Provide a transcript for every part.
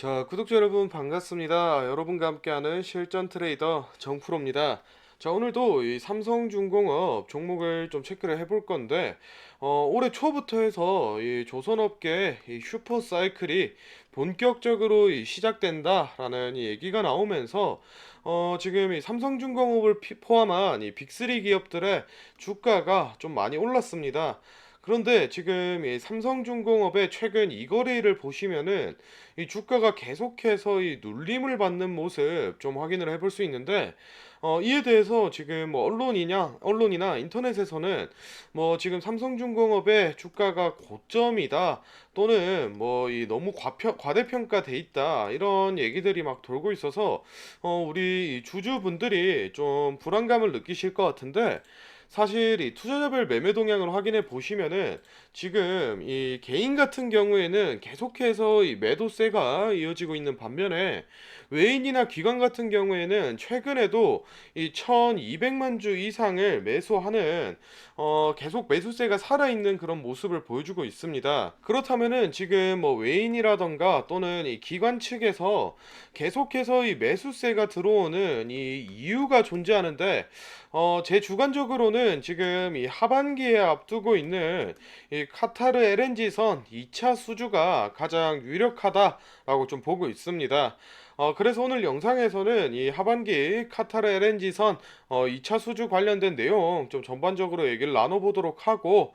자, 구독자 여러분 반갑습니다. 여러분과 함께하는 실전 트레이더 정프로입니다. 자, 오늘도 이 삼성중공업 종목을 좀 체크를 해볼 건데, 올해 초부터 해서 이 조선업계 이 슈퍼 사이클이 본격적으로 시작된다라는 이 얘기가 나오면서, 지금 이 삼성중공업을 포함한 이 빅3 기업들의 주가가 좀 많이 올랐습니다. 그런데 지금 이 삼성중공업의 최근 이 거래일을 보시면은 이 주가가 계속해서 이 눌림을 받는 모습 좀 확인을 해볼 수 있는데, 이에 대해서 지금 뭐 언론이나 인터넷에서는 뭐 지금 삼성중공업의 주가가 고점이다, 또는 뭐 이 너무 과대평가돼 있다, 이런 얘기들이 막 돌고 있어서 우리 이 주주분들이 좀 불안감을 느끼실 것 같은데, 사실 이 투자자별 매매 동향을 확인해 보시면은 지금 이 개인 같은 경우에는 계속해서 이 매도세가 이어지고 있는 반면에, 외인이나 기관 같은 경우에는 최근에도 이 1200만 주 이상을 매수하는 계속 매수세가 살아있는 그런 모습을 보여주고 있습니다. 그렇다면은 지금 뭐 외인이라던가 또는 이 기관 측에서 계속해서 이 매수세가 들어오는 이 이유가 존재하는데, 제 주관적으로는 지금 이 하반기에 앞두고 있는 이 카타르 LNG선 2차 수주가 가장 유력하다라고 좀 보고 있습니다. 그래서 오늘 영상에서는 이 하반기 카타르 LNG선 2차 수주 관련된 내용 좀 전반적으로 얘기를 나눠보도록 하고,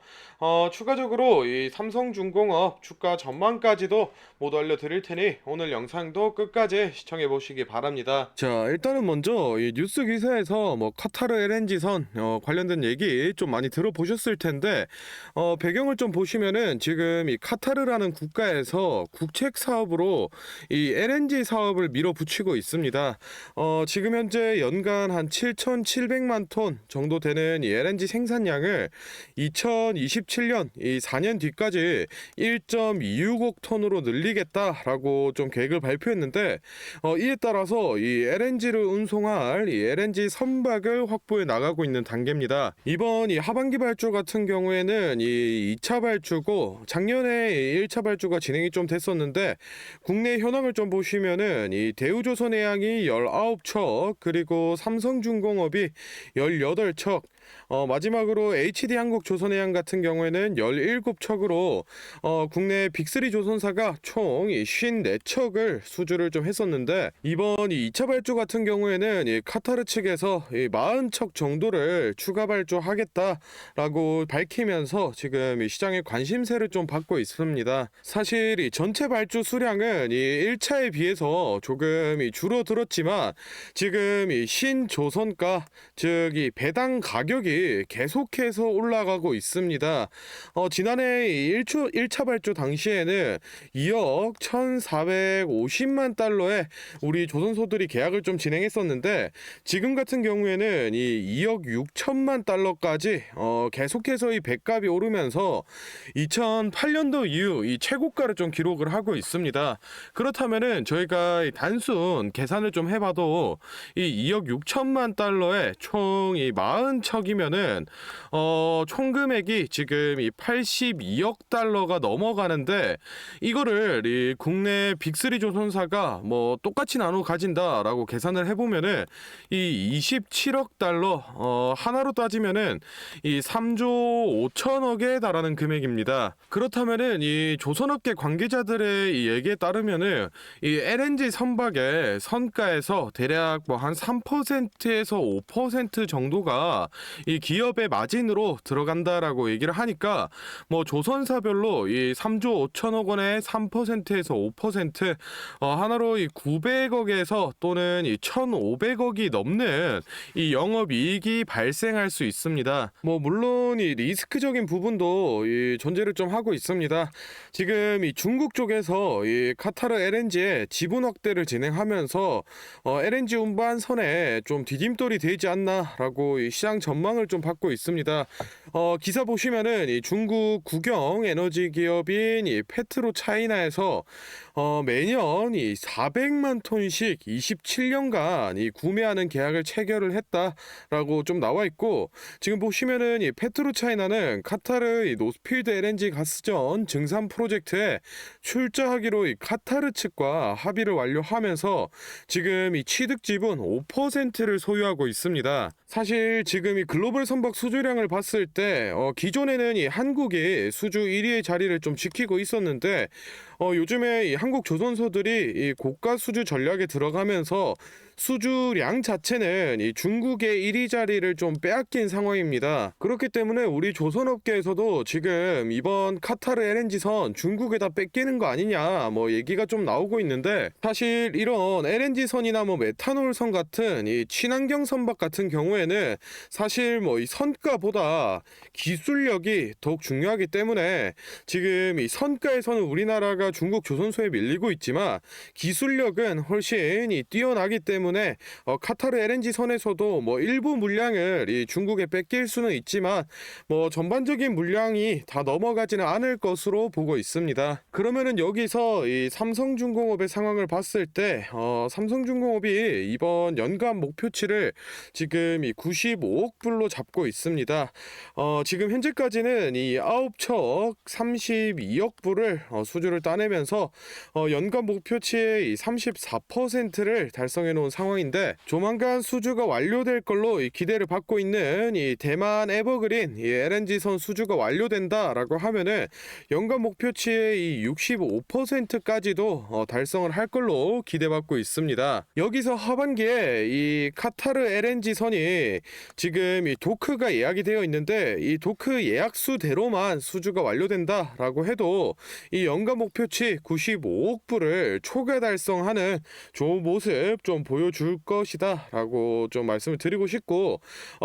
추가적으로 이 삼성중공업 주가 전망까지도 모두 알려드릴 테니 오늘 영상도 끝까지 시청해 보시기 바랍니다. 자, 일단은 먼저 이 뉴스 기사에서 뭐 카타르 LNG선 관련된 얘기 좀 많이 들어보셨을 텐데, 배경을 좀 보시면은 지금 이 카타르라는 국가에서 국책 사업으로 이 LNG 사업을 밀어붙이고 있습니다. 지금 현재 연간 한 7,700만 톤 정도 되는 이 LNG 생산량을 2027년 이 4년 뒤까지 1.265억 톤으로 늘리겠다라고 좀 계획을 발표했는데, 이에 따라서 이 LNG를 운송할 이 LNG 선박을 확보해 나가고 있는 단계입니다. 이번 이 하반기 발주 같은 경우에는 이 2차 발주고, 작년에 이 1차 발주가 진행이 좀 됐었는데, 국내 현황을 좀 보시면은 이 대우조선해양이 19척, 그리고 삼성중공업이 18척, 마지막으로 HD한국조선해양 같은 경우에는 17척으로 국내 빅3 조선사가 총 54척을 수주를 좀 했었는데, 이번 이 2차 발주 같은 경우에는 이 카타르 측에서 이 40척 정도를 추가 발주하겠다라고 밝히면서 지금 이 시장의 관심세를 좀 받고 있습니다. 사실 이 전체 발주 수량은 이 1차에 비해서 조금 줄어들었지만, 지금 이 신조선가, 즉 이 배당 가격이 계속해서 올라가고 있습니다. 지난해 1차 발주 당시에는 2억 1,450만 달러에 우리 조선소들이 계약을 좀 진행했었는데, 지금 같은 경우에는 이 2억 6천만 달러까지 계속해서 이 배값이 오르면서 2008년도 이후 이 최고가를 좀 기록을 하고 있습니다. 그렇다면은 저희가 단순 계산을 좀 해봐도 이 2억 6천만 달러에 총 이 40척이면은 총 금액이 지금 이 82억 달러가 넘어가는데, 이거를 이 국내 빅3 조선사가 뭐 똑같이 나눠 가진다라고 계산을 해보면은 이 27억 달러, 하나로 따지면은 이 3조 5천억에 달하는 금액입니다. 그렇다면은 이 조선업계 관계자들의 이 얘기에 따르면은 이 LNG 선박의 선가에서 대략 뭐 한 3%에서 5% 정도가 이 기업의 마진으로 들어간다라고 얘기를 하니까, 뭐 조선사별로 이 3조 5천억 원의 3%에서 5%, 하나로 이 900억에서 또는 이 1,500억이 넘는 이 영업이익이 발생할 수 있습니다. 뭐 물론 이 리스크적인 부분도 이 존재를 좀 하고 있습니다. 지금 이 중국 쪽에서 이 카타르 LNG의 지분 확대를 진행하면서 LNG 운반선에 좀 디딤돌이 되지 않나라고 이 시장 전망 조망을 좀 받고 있습니다. 기사 보시면은 이 중국 국영 에너지 기업인 이 페트로 차이나에서 매년 이 400만 톤씩 27년간 이 구매하는 계약을 체결을 했다라고 좀 나와 있고, 지금 보시면은 이 페트로 차이나는 카타르 이 노스필드 LNG 가스전 증산 프로젝트에 출자하기로 이 카타르 측과 합의를 완료하면서 지금 이 취득 지분 5%를 소유하고 있습니다. 사실 지금 이 글로벌 선박 수주량을 봤을 때 기존에는 이 한국이 수주 1위의 자리를 좀 지키고 있었는데, 요즘에 이 한국 조선소들이 이 고가 수주 전략에 들어가면서 수주량 자체는 이 중국의 1위 자리를 좀 빼앗긴 상황입니다. 그렇기 때문에 우리 조선업계에서도 지금 이번 카타르 LNG선 중국에다 뺏기는 거 아니냐 뭐 얘기가 좀 나오고 있는데, 사실 이런 LNG선이나 뭐 메탄올선 같은 이 친환경 선박 같은 경우에는 사실 뭐 이 선가보다 기술력이 더욱 중요하기 때문에 지금 이 선가에서는 우리나라가 중국 조선소에 밀리고 있지만 기술력은 훨씬 뛰어나기 때문에 카타르 LNG 선에서도 뭐 일부 물량을 이 중국에 뺏길 수는 있지만 뭐 전반적인 물량이 다 넘어가지는 않을 것으로 보고 있습니다. 그러면은 여기서 이 삼성중공업의 상황을 봤을 때 삼성중공업이 이번 연간 목표치를 지금 이 95억 불로 잡고 있습니다. 지금 현재까지는 이 9척 32억 불을 수주를 따내면서 연간 목표치의 34%를 달성해 놓은 상황인데, 조만간 수주가 완료될 걸로 기대를 받고 있는 이 대만 에버그린 이 LNG선 수주가 완료된다라고 하면은 연간 목표치의 이 65%까지도 달성을 할 걸로 기대받고 있습니다. 여기서 하반기에 이 카타르 LNG선이 지금 이 도크가 예약이 되어 있는데, 이 도크 예약수대로만 수주가 완료된다라고 해도 이 연간 목표치 95억 불을 초과 달성하는 좋은 모습 좀 보여줄 것이다 라고 좀 말씀을 드리고 싶고,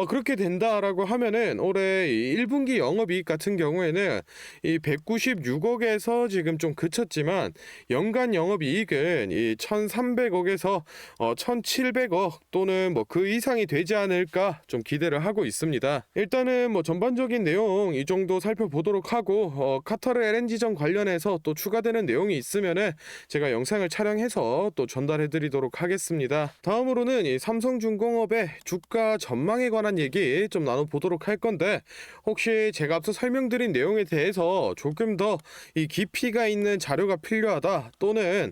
그렇게 된다라고 하면은 올해 이 1분기 영업이익 같은 경우에는 이 196억에서 지금 좀 그쳤지만 연간 영업이익은 이 1300억에서 1700억 또는 뭐 그 이상이 되지 않을까 좀 기대를 하고 있습니다. 일단은 뭐 전반적인 내용 이 정도 살펴보도록 하고, 카타르 LNG전 관련해서 또 추가되는 내용이 있으면은 제가 영상을 촬영해서 또 전달해 드리도록 하겠습니다. 다음으로는 이 삼성중공업의 주가 전망에 관한 얘기 좀 나눠보도록 할 건데, 혹시 제가 앞서 설명드린 내용에 대해서 조금 더 이 깊이가 있는 자료가 필요하다, 또는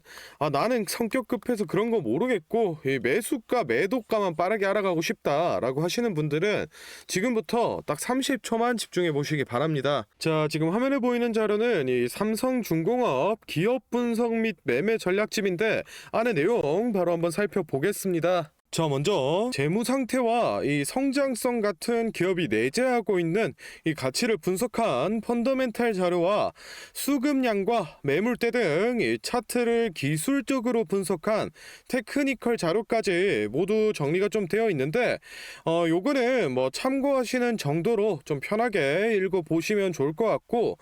나는 성격 급해서 그런 거 모르겠고 이 매수가 매도가만 빠르게 알아가고 싶다라고 하시는 분들은 지금부터 딱 30초만 집중해 보시기 바랍니다. 자, 지금 화면에 보이는 자료는 이 삼성중공업 기업 분석 및 매매 전략집인데, 안의 내용 바로 한번 살펴보겠습니다. 자, 먼저 재무 상태와 이 성장성 같은 기업이 내재하고 있는 이 가치를 분석한 펀더멘탈 자료와 수급량과 매물대 등 이 차트를 기술적으로 분석한 테크니컬 자료까지 모두 정리가 좀 되어 있는데, 요거는 뭐 참고하시는 정도로 좀 편하게 읽어 보시면 좋을 것 같고,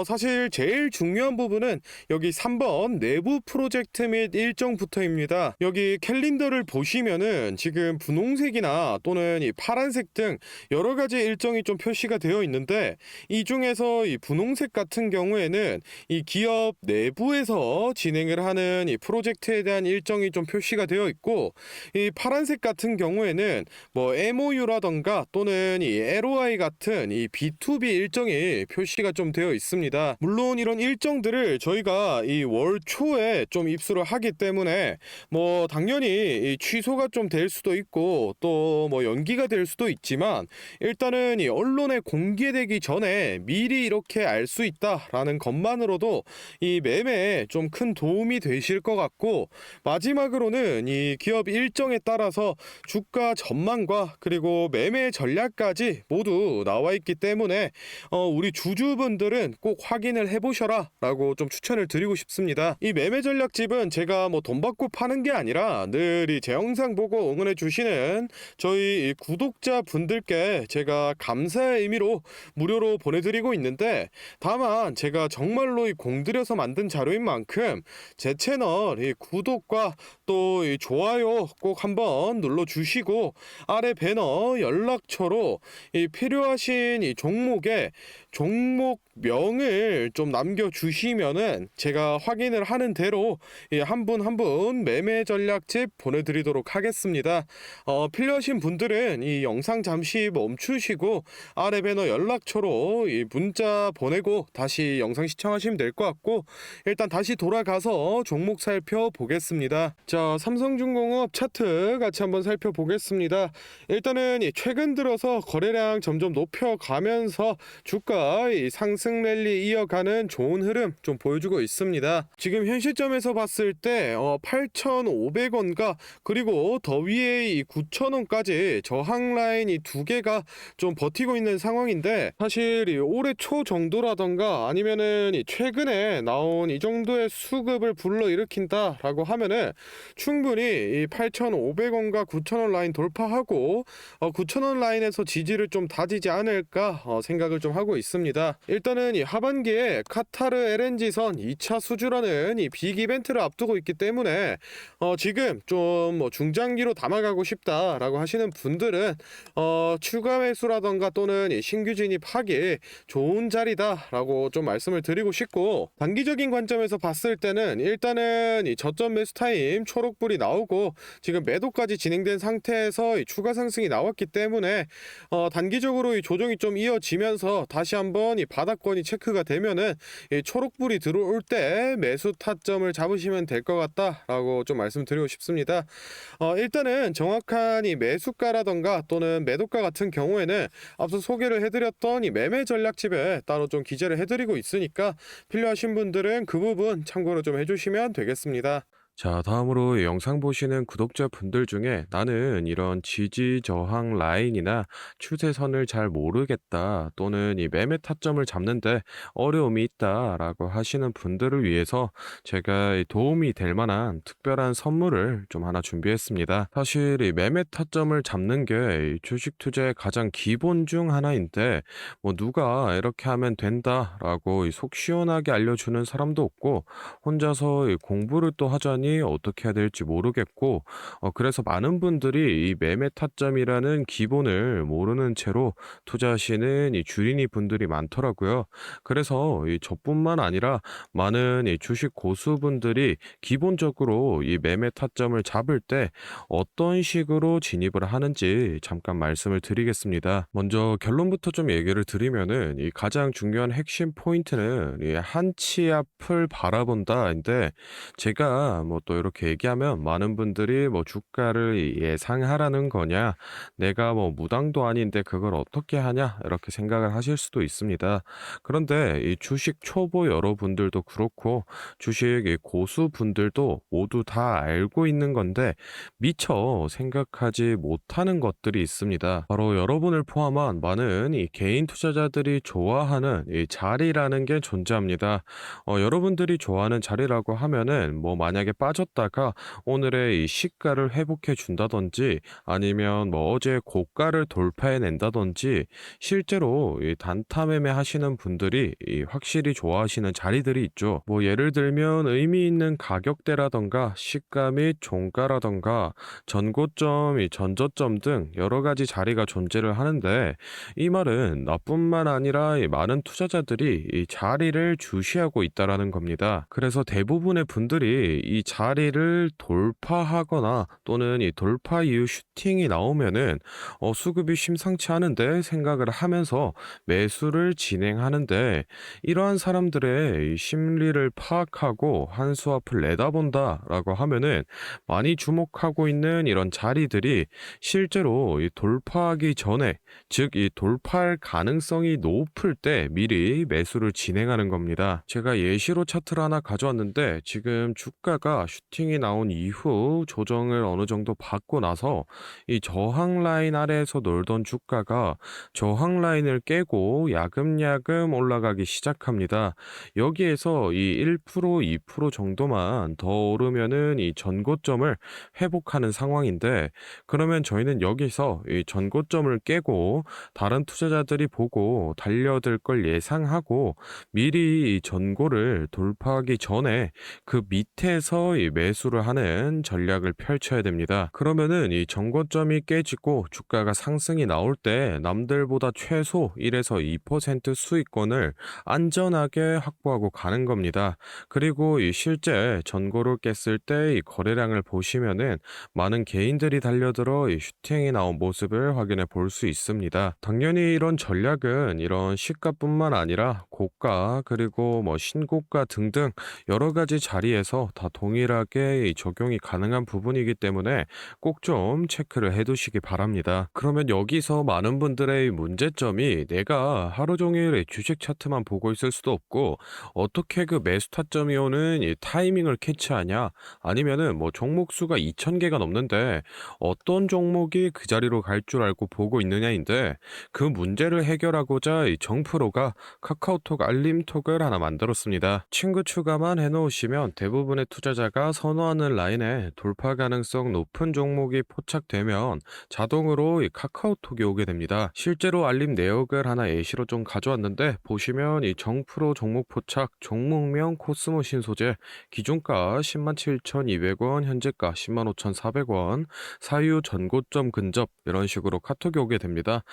사실 제일 중요한 부분은 여기 3번 내부 프로젝트 및 일정부터입니다. 여기 캘린더를 보시면은 지금 분홍색이나 또는 이 파란색 등 여러 가지 일정이 좀 표시가 되어 있는데, 이 중에서 이 분홍색 같은 경우에는 이 기업 내부에서 진행을 하는 이 프로젝트에 대한 일정이 좀 표시가 되어 있고, 이 파란색 같은 경우에는 뭐 MOU라던가 또는 이 LOI 같은 이 B2B 일정이 표시가 좀 되어 있습니다. 물론 이런 일정들을 저희가 이 월 초에 좀 입수를 하기 때문에 뭐 당연히 이 취소가 좀 될 수도 있고 또 뭐 연기가 될 수도 있지만, 일단은 이 언론에 공개되기 전에 미리 이렇게 알 수 있다라는 것만으로도 이 매매에 좀 큰 도움이 되실 것 같고, 마지막으로는 이 기업 일정에 따라서 주가 전망과 그리고 매매 전략까지 모두 나와 있기 때문에 우리 주주분들은 꼭 확인을 해보셔라 라고 좀 추천을 드리고 싶습니다. 이 매매 전략집은 제가 뭐 돈 받고 파는 게 아니라 늘 이 제 영상 보고 보고 응원해 주시는 저희 구독자 분들께 제가 감사의 의미로 무료로 보내드리고 있는데, 다만 제가 정말로 공들여서 만든 자료인 만큼 제 채널 구독과 또 좋아요 꼭 한번 눌러주시고, 아래 배너 연락처로 필요하신 종목의 종목명을 좀 남겨주시면은 제가 확인을 하는 대로 한 분 한 분 매매 전략집 보내드리도록 하겠습니다. 필요하신 분들은 이 영상 잠시 멈추시고 아래 배너 연락처로 이 문자 보내고 다시 영상 시청하시면 될 것 같고, 일단 다시 돌아가서 종목 살펴보겠습니다. 자, 삼성중공업 차트 같이 한번 살펴보겠습니다. 일단은 최근 들어서 거래량 점점 높여가면서 주가 상승 랠리 이어가는 좋은 흐름 좀 보여주고 있습니다. 지금 현 시점에서 봤을 때 8,500원과 그리고 더 위에 이 9,000원까지 저항 라인 이 두 개가 좀 버티고 있는 상황인데, 사실 이 올해 초 정도라던가 아니면은 이 최근에 나온 이 정도의 수급을 불러일으킨다라고 하면은 충분히 이 8,500원과 9,000원 라인 돌파하고 9,000원 라인에서 지지를 좀 다지지 않을까 생각을 좀 하고 있습니다. 일단은 이 하반기에 카타르 LNG선 2차 수주라는 이 빅 이벤트를 앞두고 있기 때문에 지금 좀 뭐 중장기로 담아가고 싶다라고 하시는 분들은 추가 매수라던가 또는 이 신규 진입하기 좋은 자리다라고 좀 말씀을 드리고 싶고, 단기적인 관점에서 봤을 때는 일단은 이 저점 매수 타임 초록불이 나오고 지금 매도까지 진행된 상태에서 이 추가 상승이 나왔기 때문에 단기적으로 이 조정이 좀 이어지면서 다시 한번 이 바닥권이 체크가 되면은 이 초록불이 들어올 때 매수 타점을 잡으시면 될 것 같다라고 좀 말씀드리고 싶습니다. 일단은 정확한 이 매수가라던가 또는 매도가 같은 경우에는 앞서 소개를 해드렸던 이 매매 전략집에 따로 좀 기재를 해드리고 있으니까 필요하신 분들은 그 부분 참고로 좀 해주시면 되겠습니다. 자, 다음으로 영상 보시는 구독자분들 중에 나는 이런 지지 저항 라인이나 추세선을 잘 모르겠다, 또는 이 매매 타점을 잡는데 어려움이 있다라고 하시는 분들을 위해서 제가 이 도움이 될 만한 특별한 선물을 좀 하나 준비했습니다. 사실 이 매매 타점을 잡는 게 이 주식 투자의 가장 기본 중 하나인데, 뭐 누가 이렇게 하면 된다라고 속 시원하게 알려주는 사람도 없고, 혼자서 이 공부를 또 하자니 어떻게 해야 될지 모르겠고, 그래서 많은 분들이 이 매매 타점이라는 기본을 모르는 채로 투자하시는 이 주린이 분들이 많더라고요. 그래서 이 저뿐만 아니라 많은 이 주식 고수분들이 기본적으로 이 매매 타점을 잡을 때 어떤 식으로 진입을 하는지 잠깐 말씀을 드리겠습니다. 먼저 결론부터 좀 얘기를 드리면은, 이 가장 중요한 핵심 포인트는 이 한치 앞을 바라본다인데, 제가 뭐 또 이렇게 얘기하면 많은 분들이 뭐 주가를 예상하라는 거냐, 내가 뭐 무당도 아닌데 그걸 어떻게 하냐, 이렇게 생각을 하실 수도 있습니다. 그런데 이 주식 초보 여러분들도 그렇고 주식 이 고수분들도 모두 다 알고 있는 건데 미처 생각하지 못하는 것들이 있습니다. 바로 여러분을 포함한 많은 이 개인 투자자들이 좋아하는 이 자리라는 게 존재합니다. 여러분들이 좋아하는 자리라고 하면은 뭐 만약에 빠졌다가 오늘의 이 시가를 회복해 준다든지, 아니면 뭐 어제 고가를 돌파해 낸다든지, 실제로 이 단타 매매 하시는 분들이 이 확실히 좋아하시는 자리들이 있죠. 뭐 예를 들면 의미 있는 가격대라던가 시가 및 종가라던가 전고점, 이 전저점 등 여러 가지 자리가 존재를 하는데, 이 말은 나뿐만 아니라 이 많은 투자자들이 이 자리를 주시하고 있다라는 겁니다. 그래서 대부분의 분들이 이 자리를 돌파하거나 또는 이 돌파 이후 슈팅이 나오면은 수급이 심상치 않은데 생각을 하면서 매수를 진행하는데, 이러한 사람들의 이 심리를 파악하고 한 수 앞을 내다본다라고 하면은 많이 주목하고 있는 이런 자리들이 실제로 이 돌파하기 전에, 즉 이 돌파할 가능성이 높을 때 미리 매수를 진행하는 겁니다. 제가 예시로 차트를 하나 가져왔는데, 지금 주가가 제가 슈팅이 나온 이후 조정을 어느 정도 받고 나서 이 저항 라인 아래에서 놀던 주가가 저항 라인을 깨고 야금야금 올라가기 시작합니다. 여기에서 이 1%, 2% 정도만 더 오르면은 이 전고점을 회복하는 상황인데, 그러면 저희는 여기서 이 전고점을 깨고 다른 투자자들이 보고 달려들 걸 예상하고 미리 이 전고를 돌파하기 전에 그 밑에서 이 매수를 하는 전략을 펼쳐야 됩니다. 그러면은 이 전고점이 깨지고 주가가 상승이 나올 때 남들보다 최소 1에서 2% 수익권을 안전하게 확보하고 가는 겁니다. 그리고 이 실제 전고를 깼을 때 이 거래량을 보시면은 많은 개인들이 달려들어 이 슈팅이 나온 모습을 확인해 볼 수 있습니다. 당연히 이런 전략은 이런 시가뿐만 아니라 고가 그리고 뭐 신고가 등등 여러 가지 자리에서 다 동일하게 이 적용이 가능한 부분이기 때문에 꼭 좀 체크를 해 두시기 바랍니다. 그러면 여기서 많은 분들의 문제점이 내가 하루 종일 이 주식 차트만 보고 있을 수도 없고 어떻게 그 매수 타점이 오는 이 타이밍을 캐치하냐, 아니면은 뭐 종목 수가 2,000개가 넘는데 어떤 종목이 그 자리로 갈 줄 알고 보고 있느냐인데, 그 문제를 해결하고자 이 정프로가 카카오톡 알림톡을 하나 만들었습니다. 친구 추가만 해놓으시면 대부분의 투자자가 선호하는 라인에 돌파 가능성 높은 종목이 포착되면 자동으로 이 카카오톡이 오게 됩니다. 실제로 알림 내역을 하나 예시로 좀 가져왔는데, 보시면 이 정프로 종목 포착, 종목명 코스모 신소재, 기준가 107,200원, 현재가 105,400원, 사유 전고점 근접, 이런 식으로 카톡이 오게 됩니다.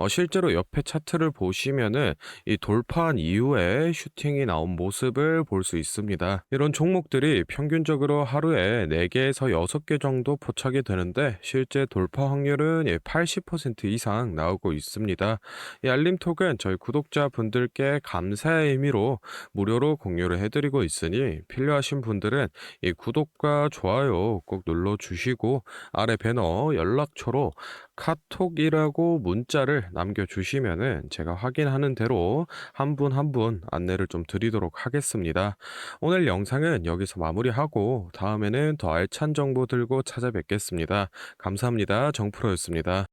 실제로 옆에 차트를 보시면은 이 돌파한 이후에 슈팅이 나온 모습을 볼 수 있습니다. 이런 종목들이 평균적으로 하루에 4개에서 6개 정도 포착이 되는데, 실제 돌파 확률은 80% 이상 나오고 있습니다. 이 알림톡은 저희 구독자분들께 감사의 의미로 무료로 공유를 해드리고 있으니, 필요하신 분들은 이 구독과 좋아요 꼭 눌러주시고 아래 배너 연락처로 카톡이라고 문자를 남겨주시면은 제가 확인하는 대로 한 분 한 분 안내를 좀 드리도록 하겠습니다. 오늘 영상은 여기서 마무리하고 다음에는 더 알찬 정보 들고 찾아뵙겠습니다. 감사합니다. 정프로였습니다.